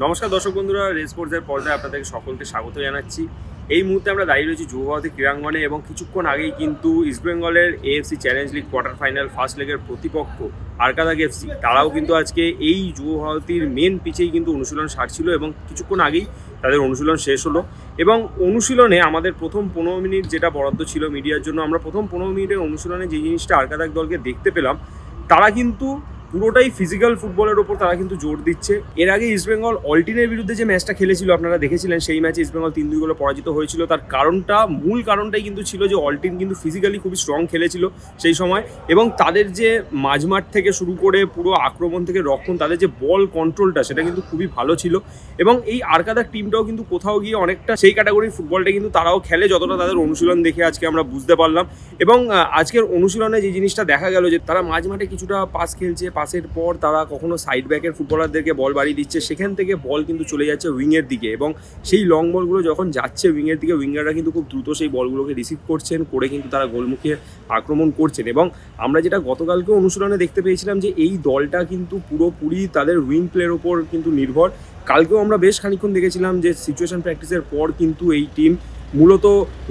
নমস্কার দর্শক বন্ধুরা, রেস স্পোর্টসের পর্দায় আপনাদেরকে সকলকে স্বাগত জানাচ্ছি। এই মুহূর্তে আমরা দাঁড়িয়ে রয়েছি যুবভারতী ক্রীড়াঙ্গনে এবং কিছুক্ষণ আগেই কিন্তু ইস্টবেঙ্গলের AFC challenge league quarter final first লেগের প্রতিপক্ষ আরকাদাগ এফসি তারাও কিন্তু আজকে এই যুবভারতীর মেন পিচেই কিন্তু অনুশীলন সারছিল এবং কিছুক্ষণ আগেই তাদের অনুশীলন শেষ হলো। এবং অনুশীলনে আমাদের প্রথম 15 মিনিট যেটা বরাদ্দ ছিল মিডিয়ার জন্য, আমরা প্রথম 15 মিনিটের অনুশীলনে যে জিনিসটা আরকাদাগ দলকে দেখতে পেলাম, তারা কিন্তু পুরোটাই ফিজিক্যাল ফুটবলের ওপর তারা কিন্তু জোর দিচ্ছে। এর আগে ইস্টবেঙ্গল অল্টিনের বিরুদ্ধে যে ম্যাচটা খেলেছিল আপনারা দেখেছিলেন, সেই ম্যাচে ইস্টবেঙ্গল 3-2 গোলে পরাজিত হয়েছিল। তার মূল কারণটাই কিন্তু ছিল যে অল্টিন কিন্তু ফিজিক্যালি খুবই স্ট্রং খেলেছিল সেই সময়, এবং তাদের যে মাঝমাঠ থেকে শুরু করে পুরো আক্রমণ থেকে রক্ষণ, তাদের যে বল কন্ট্রোলটা সেটা কিন্তু খুবই ভালো ছিল। এবং এই আরকাদাগ টিমটাও কিন্তু কোথাও গিয়ে অনেকটা সেই ক্যাটাগরির ফুটবলটা কিন্তু তারাও খেলে, যতটা তাদের অনুশীলন দেখে আজকে আমরা বুঝতে পারলাম। এবং আজকের অনুশীলনে যে জিনিসটা দেখা গেল যে তারা মাঝমাঠে কিছুটা পাস খেলছে, পাসের পর তারা কখনো সাইড ব্যাকের ফুটবলারদেরকে বল বাড়িয়ে দিচ্ছে, সেখান থেকে বল কিন্তু চলে যাচ্ছে উইংয়ের দিকে, এবং সেই লং বলগুলো যখন যাচ্ছে উইংয়ের দিকে, উইঙ্গাররা কিন্তু খুব দ্রুত সেই বলগুলোকে রিসিভ করছেন, করে কিন্তু তারা গোলমুখে আক্রমণ করছেন। এবং আমরা যেটা গতকালকে অনুশীলনে দেখতে পেয়েছিলাম যে এই দলটা কিন্তু পুরোপুরি তাদের উইং প্লের ওপর কিন্তু নির্ভর। কালকেও আমরা বেশ খানিক্ষণ দেখেছিলাম যে সিচুয়েশন প্র্যাকটিসের পর কিন্তু এই টিম মূলত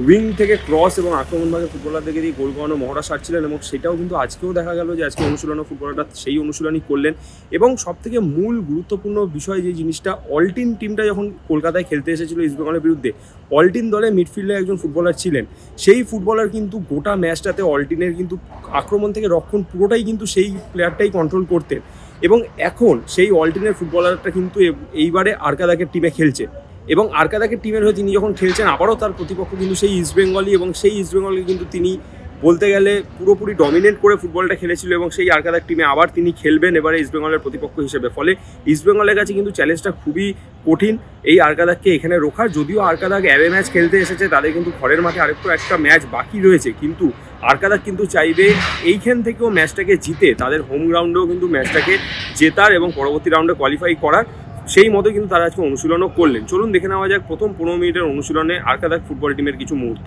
উইং থেকে ক্রস এবং আক্রমণ ভাগে ফুটবলারদেরকে দিয়ে গোল করানো মহড়া সারছিলেন, এবং সেটাও কিন্তু আজকেও দেখা গেল যে আজকে অনুশীলনে ফুটবলাররা সেই অনুশীলনই করলেন। এবং সবথেকে মূল গুরুত্বপূর্ণ বিষয় যে জিনিসটা, অল্টিন টিমটা যখন কলকাতায় খেলতে এসেছিল ইস্টবেঙ্গলের বিরুদ্ধে, অল্টিন দলে মিডফিল্ডে একজন ফুটবলার ছিলেন, সেই ফুটবলার কিন্তু গোটা ম্যাচটাতে অল্টিনের কিন্তু আক্রমণ থেকে রক্ষণ পুরোটাই কিন্তু সেই প্লেয়ারটাই কন্ট্রোল করতেন। এবং এখন সেই অল্টিনের ফুটবলারটা কিন্তু এইবারে আরকাদাগের টিমে খেলছে, এবং আরকাদাগের টিমের হয়ে তিনি যখন খেলছেন, আবারও তার প্রতিপক্ষ কিন্তু সেই ইস্টবেঙ্গলই, এবং সেই ইস্টবেঙ্গলকে কিন্তু তিনি বলতে গেলে পুরোপুরি ডমিনেট করে ফুটবলটা খেলেছিল, এবং সেই আরকাদাগ টিমে আবার তিনি খেলবেন এবারে ইস্টবেঙ্গলের প্রতিপক্ষ হিসেবে। ফলে ইস্টবেঙ্গলের কাছে কিন্তু চ্যালেঞ্জটা খুবই কঠিন এই আরকাদাগকে এখানে রোখার। যদিও আরকাদাগ অ্যাওয়ে ম্যাচ খেলতে এসেছে, তাদের কিন্তু ঘরের মাঠে আরেকটু একটা ম্যাচ বাকি রয়েছে, কিন্তু আরকাদাগ কিন্তু চাইবে এইখান থেকেও ম্যাচটাকে জিতে তাদের হোম গ্রাউন্ডেও কিন্তু ম্যাচটাকে জেতার এবং পরবর্তী রাউন্ডে কোয়ালিফাই করার। সেই মতো কিন্তু তারা আজকে অনুশীলনও করলেন। চলুন দেখে নেওয়া যাক প্রথম 15 মিনিটের অনুশীলনে আরকাদাগ ফুটবল টিমের কিছু মুহূর্ত।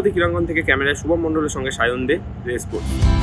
যুবভারতী ক্রীড়াঙ্গন থেকে ক্যামেরায় শুভম মণ্ডলের সঙ্গে সায়ন দে, রেস স্পোর্টস।